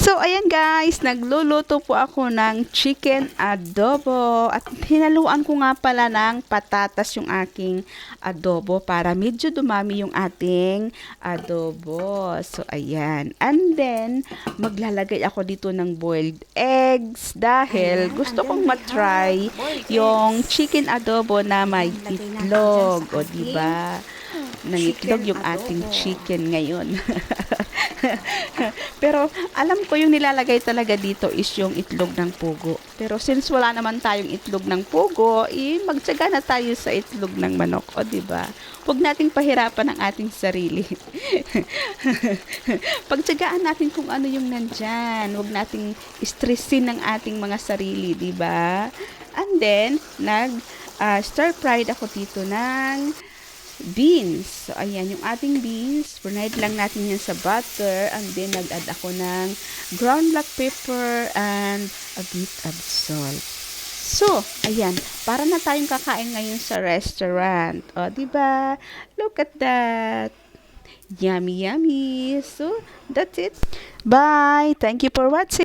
So, ayan guys, nagluluto po ako ng chicken adobo at hinaluan ko nga pala ng patatas yung aking adobo para medyo dumami yung ating adobo. So, ayan. And then, maglalagay ako dito ng boiled eggs dahil gusto kong matry yung chicken adobo na may itlog. O, diba? Nangitlog yung ating chicken ngayon. Pero alam ko yung nilalagay talaga dito is yung itlog ng pugo. Pero since wala naman tayong itlog ng pugo, magtiyaga na tayo sa itlog ng manok, o di ba? Huwag nating pahirapan ang ating sarili. Pagtiyagaan natin kung ano yung nandyan. Huwag nating stressin ng ating mga sarili, di ba? And then stir fried ako dito ng beans. So, ayan, yung ating beans, purnight lang natin yan sa butter, and then nag-add ako ng ground black pepper and a bit of salt. So, ayan, para na tayong kakain ngayon sa restaurant. O, diba? Look at that. Yummy, yummy. So, that's it. Bye. Thank you for watching.